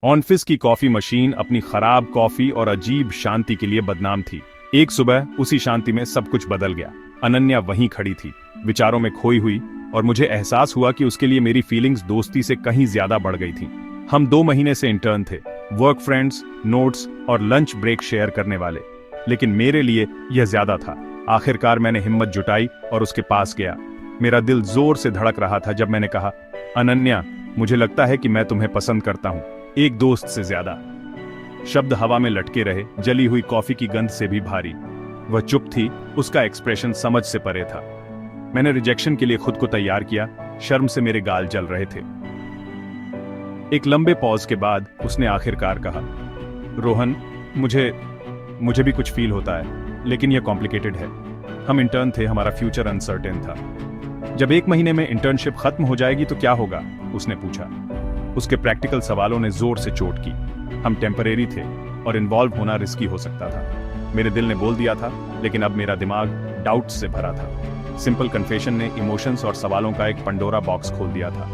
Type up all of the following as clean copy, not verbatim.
ऑनफिस की coffee machine अपनी खराब कॉफी और अजीब शांति के लिए बदनाम थी। एक सुबह उसी शांति में सब कुछ बदल गया। अनन्या वहीं खड़ी थी, विचारों में खोई हुई, और मुझे एहसास हुआ कि उसके लिए मेरी फीलिंग्स दोस्ती से कहीं ज्यादा बढ़ गई थी। हम 2 महीने से इंटर्न थे, वर्क फ्रेंड्स, नोट्स और लंच ब्रेक शेयर करने वाले, लेकिन मेरे लिए यह ज्यादा था। आखिरकार मैंने हिम्मत जुटाई और उसके पास गया। मेरा दिल जोर से धड़क रहा था जब मैंने कहा, अनन्या, मुझे लगता है कि मैं तुम्हें पसंद करता हूं, एक दोस्त से ज्यादा। शब्द हवा में लटके रहे, जली हुई कॉफी की गंध से भी भारी। वह चुप थी, उसका एक्सप्रेशन समझ से परे था। मैंने रिजेक्शन के लिए खुद को तैयार किया, शर्म से मेरे गाल जल रहे थे। एक लंबे पॉज के बाद उसने आखिरकार कहा, रोहन, मुझे भी कुछ फील होता है, लेकिन यह कॉम्प्लिकेटेड है। हम इंटर्न थे, हमारा फ्यूचर अनसर्टेन था। जब 1 महीने में इंटर्नशिप खत्म हो जाएगी तो क्या होगा, उसने पूछा। उसके प्रैक्टिकल सवालों ने जोर से चोट की। हम टेम्परेरी थे और इन्वॉल्व होना रिस्की हो सकता था। मेरे दिल ने बोल दिया था, लेकिन अब मेरा दिमाग डाउट्स से भरा था। सिंपल कन्फेशन ने इमोशंस और सवालों का एक पंडोरा बॉक्स खोल दिया था।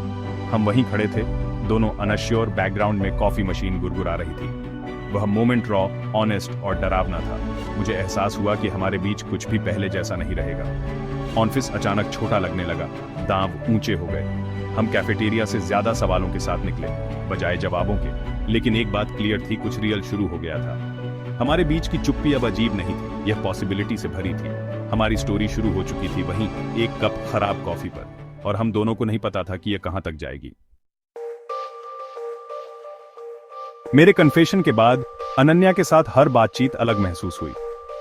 हम वहीं खड़े थे, दोनों अनश्योर। बैकग्राउंड में कॉफी मशीन गुरगुरा रही थी। वह मोमेंट रॉ, ऑनेस्ट और डरावना था। मुझे एहसास हुआ कि हमारे बीच कुछ भी पहले जैसा नहीं रहेगा। ऑफिस अचानक छोटा लगने लगा, दांव ऊंचे हो गए। हम कैफेटेरिया से ज्यादा सवालों के साथ निकले, बजाय जवाबों के। लेकिन एक बात क्लियर थी, कुछ रियल शुरू हो गया था। हमारे बीच की चुप्पी अब अजीब नहीं थी, यह पॉसिबिलिटी से भरी थी। हमारी स्टोरी शुरू हो चुकी थी वहीं, एक कप खराब कॉफी पर, और हम दोनों को नहीं पता था कि यह कहां तक जाएगी। मेरे कन्फेशन के बाद अनन्या के साथ हर बातचीत अलग महसूस हुई।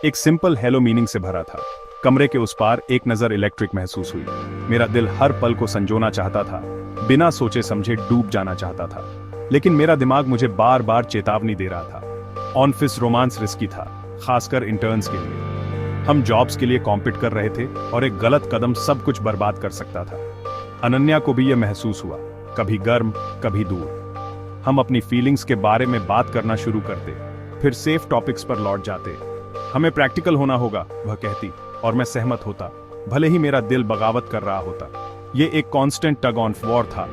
एक सिंपल हेलो मीनिंग से भरा था। कमरे के उस पार एक नजर इलेक्ट्रिक महसूस हुई। मेरा दिल हर पल को संजोना चाहता था, बिना सोचे समझे डूब जाना चाहता था। लेकिन मेरा दिमाग मुझे बार बार चेतावनी दे रहा था। ऑनफिस रोमांस रिस्की था, खासकर इंटर्न्स के लिए। हम जॉब्स के लिए कॉम्पिट कर रहे थे और एक गलत कदम सब कुछ बर्बाद कर सकता था। अनन्या को भी यह महसूस हुआ, कभी गर्म, कभी दूर। हम अपनी फीलिंग्स के बारे में बात करना शुरू करते, फिर सेफ टॉपिक्स पर लौट जाते। हमें प्रैक्टिकल होना होगा, वह कहती, और मैं सहमत होता, भले ही मेरा दिल बगावत कर रहा होता। ये एक कांस्टेंट टग ऑन वॉर था।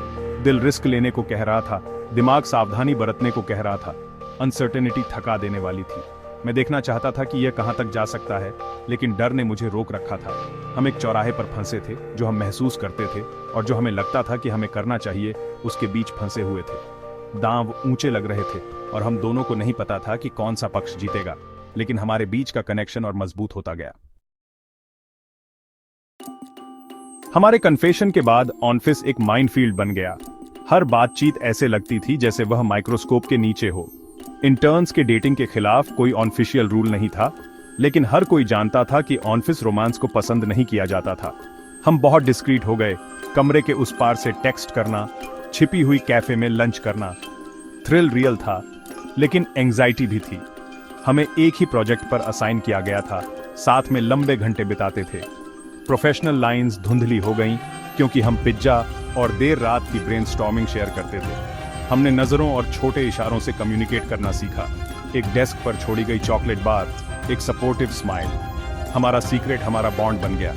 दिल रिस्क लेने को कह रहा था, दिमाग सावधानी बरतने को कह रहा था। अनसर्टेनिटी थका देने वाली थी। मैं देखना चाहता था कि यह कहां तक जा सकता है, लेकिन डर ने मुझे रोक रखा था। हम एक चौराहे पर फंसे थे, जो हम महसूस करते थे और जो हमें लगता था कि हमें करना चाहिए, उसके बीच फंसे हुए थे। दांव ऊंचे लग रहे थे और हम दोनों को नहीं पता था कि कौन सा पक्ष जीतेगा, लेकिन हमारे बीच का कनेक्शन और मजबूत होता गया। हमारे कन्फेशन के बाद ऑनफिस एक माइनफील्ड बन गया। हर बातचीत ऐसे लगती थी जैसे वह माइक्रोस्कोप के नीचे हो। इंटर्न्स के डेटिंग के खिलाफ कोई ऑफिशियल रूल नहीं था, लेकिन हर कोई जानता था कि ऑनफिस रोमांस को पसंद नहीं किया जाता था। हम बहुत डिस्क्रीट हो गए। कमरे के उस पार से टेक्स्ट करना, छिपी हुई कैफे में लंच करना। थ्रिल रियल था, लेकिन एंजाइटी भी थी। हमें एक ही प्रोजेक्ट पर असाइन किया गया था, साथ में लंबे घंटे बिताते थे। प्रोफेशनल लाइंस धुंधली हो गईं, क्योंकि हम पिज्जा और देर रात की ब्रेनस्टॉर्मिंग शेयर करते थे। हमने नजरों और छोटे इशारों से कम्युनिकेट करना सीखा। एक डेस्क पर छोड़ी गई चॉकलेट बार, एक सपोर्टिव स्माइल, हमारा सीक्रेट, हमारा बॉन्ड बन गया।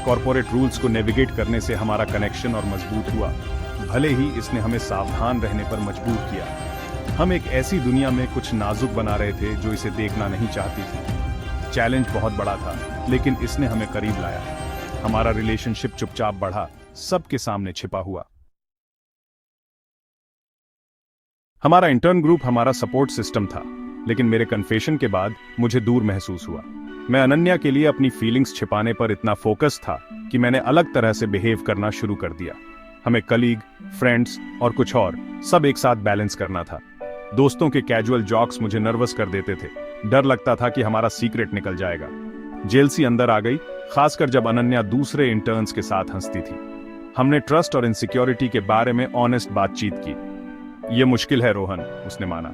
कॉर्पोरेट रूल्स को नेविगेट करने से हमारा कनेक्शन और मजबूत हुआ, भले ही इसने हमें सावधान रहने पर मजबूर किया। हम एक ऐसी दुनिया में कुछ नाजुक बना रहे थे जो इसे देखना नहीं चाहती थी। चैलेंज बहुत बड़ा था, लेकिन इसने हमें करीब लाया। हमारा रिलेशनशिप चुपचाप बढ़ा, सबके सामने छिपा हुआ। हमारा इंटर्न ग्रुप हमारा सपोर्ट सिस्टम था, लेकिन मेरे कन्फेशन के बाद मुझे दूर महसूस हुआ। मैं अनन्या के लिए अपनी फीलिंग्स छिपाने पर इतना फोकस था कि मैंने अलग तरह से बिहेव करना शुरू कर दिया। हमें कलीग, फ्रेंड्स और कुछ और सब एक साथ बैलेंस करना था। दोस्तों के कैजुअल जॉक्स मुझे नर्वस कर देते थे। डर लगता था कि हमारा सीक्रेट निकल जाएगा। जेलसी अंदर आ गई, खासकर जब अनन्या दूसरे इंटर्न्स के साथ हंसती थी। हमने ट्रस्ट और इनसिक्योरिटी के बारे में ऑनेस्ट बातचीत की। यह मुश्किल है रोहन, उसने माना।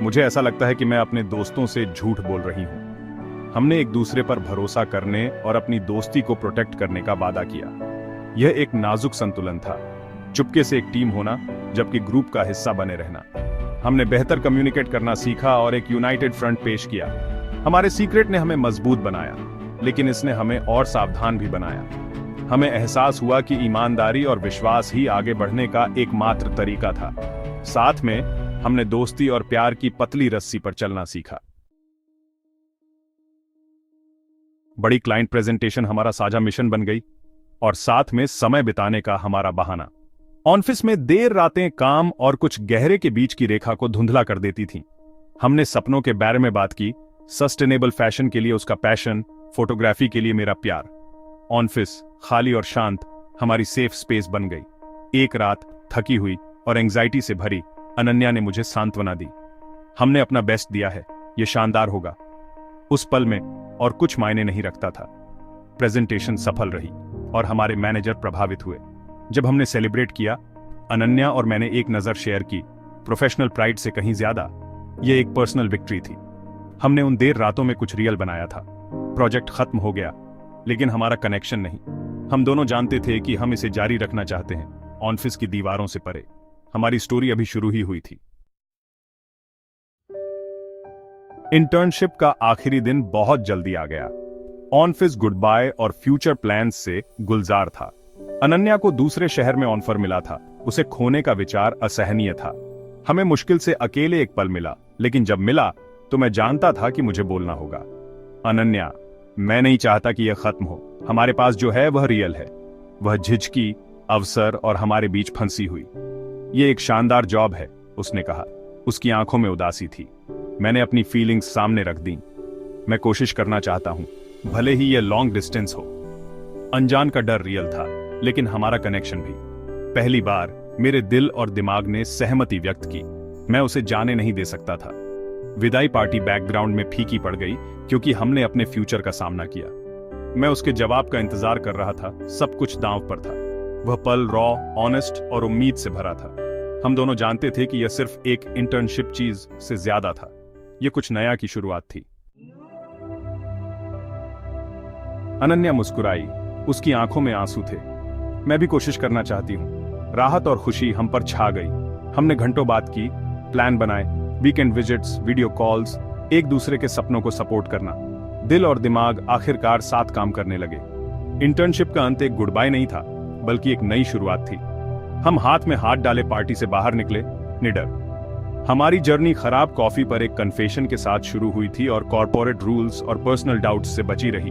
मुझे ऐसा लगता है कि मैं अपने दोस्तों से झूठ बोल रही हूं। हमने एक दूसरे पर भरोसा करने और अपनी दोस्ती को प्रोटेक्ट करने का वादा किया। यह एक नाजुक संतुलन था, चुपके से एक टीम होना, जबकि ग्रुप का हिस्सा बने रहना। हमने बेहतर कम्युनिकेट करना सीखा और एक यूनाइटेड फ्रंट पेश किया। हमारे सीक्रेट ने हमें मजबूत बनाया, लेकिन इसने हमें और सावधान भी बनाया। हमें एहसास हुआ कि ईमानदारी और विश्वास ही आगे बढ़ने का एकमात्र तरीका था। साथ में हमने दोस्ती और प्यार की पतली रस्सी पर चलना सीखा। बड़ी क्लाइंट प्रेजेंटेशन हमारा साझा मिशन बन गई और साथ में समय बिताने का हमारा बहाना। ऑफिस में देर रातें काम और कुछ गहरे के बीच की रेखा को धुंधला कर देती थीं। हमने सपनों के बारे में बात की, सस्टेनेबल फैशन के लिए उसका पैशन, फोटोग्राफी के लिए मेरा प्यार। ऑफिस खाली और शांत हमारी सेफ स्पेस बन गई। एक रात थकी हुई और एंजाइटी से भरी अनन्या ने मुझे सांत्वना दी। हमने अपना बेस्ट दिया है, यह शानदार होगा। उस पल में और कुछ मायने नहीं रखता था। प्रेजेंटेशन सफल रही और हमारे मैनेजर प्रभावित हुए। जब हमने सेलिब्रेट किया, अनन्या और मैंने एक नजर शेयर की। प्रोफेशनल प्राइड से कहीं ज्यादा यह एक पर्सनल विक्ट्री थी। हमने उन देर रातों में कुछ रियल बनाया था। प्रोजेक्ट खत्म हो गया, लेकिन हमारा कनेक्शन नहीं। हम दोनों जानते थे कि हम इसे जारी रखना चाहते हैं, ऑफिस की दीवारों से परे। हमारी स्टोरी अभी शुरू ही हुई थी। इंटर्नशिप का आखिरी दिन बहुत जल्दी आ गया। ऑफिस गुड बाय और फ्यूचर प्लान्स से गुलजार था। अनन्या को दूसरे शहर में ऑफर मिला था। उसे खोने का विचार असहनीय था। हमें मुश्किल से अकेले एक पल मिला, लेकिन जब मिला तो मैं जानता था कि मुझे बोलना होगा। अनन्या, मैं नहीं चाहता कि यह खत्म हो। हमारे पास जो है वह रियल है। वह झिझकी, अवसर और हमारे बीच फंसी हुई। यह एक शानदार जॉब है, उसने कहा। उसकी आंखों में उदासी थी। मैंने अपनी फीलिंग्स सामने रख दी। मैं कोशिश करना चाहता हूं, भले ही यह लॉन्ग डिस्टेंस हो। अनजान का डर रियल था, लेकिन हमारा कनेक्शन भी। पहली बार मेरे दिल और दिमाग ने सहमति व्यक्त की। मैं उसे जाने नहीं दे सकता था। विदाई पार्टी बैकग्राउंड में फीकी पड़ गई, क्योंकि हमने अपने फ्यूचर का सामना किया। मैं उसके जवाब का इंतजार कर रहा था। सब कुछ दांव पर था। वह पल रॉ, ऑनेस्ट और उम्मीद से भरा था। हम दोनों जानते थे कि यह सिर्फ एक इंटर्नशिप चीज से ज्यादा था। यह कुछ नया की शुरुआत थी। अनन्या मुस्कुराई। उसकी आंखों में आंसू थे। मैं भी कोशिश करना चाहती हूं। राहत और खुशी हम पर छा गई। हमने घंटों बात की, प्लान बनाए, वीकेंड विजिट्स, वीडियो कॉल्स, एक दूसरे के सपनों को सपोर्ट करना। दिल और दिमाग आखिरकार साथ काम करने लगे। इंटर्नशिप का अंत एक गुड बाय नहीं था, बल्कि एक नई शुरुआत थी। हम हाथ में हाथ डाले पार्टी से बाहर निकले, निडर। हमारी जर्नी खराब कॉफी पर एक कन्फेशन के साथ शुरू हुई थी और कॉर्पोरेट रूल्स और पर्सनल डाउट्स से बची रही।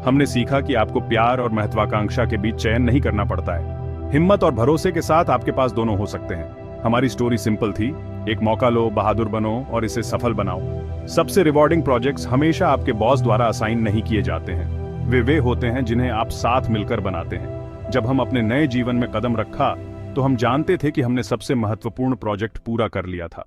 हमने सीखा कि आपको प्यार और महत्वाकांक्षा के बीच चयन नहीं करना पड़ता है। हिम्मत और भरोसे के साथ आपके पास दोनों हो सकते हैं। हमारी स्टोरी सिंपल थी। एक मौका लो, बहादुर बनो और इसे सफल बनाओ। सबसे रिवॉर्डिंग प्रोजेक्ट्स हमेशा आपके बॉस द्वारा असाइन नहीं किए जाते हैं। वे होते हैं जिन्हें आप साथ मिलकर बनाते हैं। जब हम अपने नए जीवन में कदम रखा, तो हम जानते थे कि हमने सबसे महत्वपूर्ण प्रोजेक्ट पूरा कर लिया था।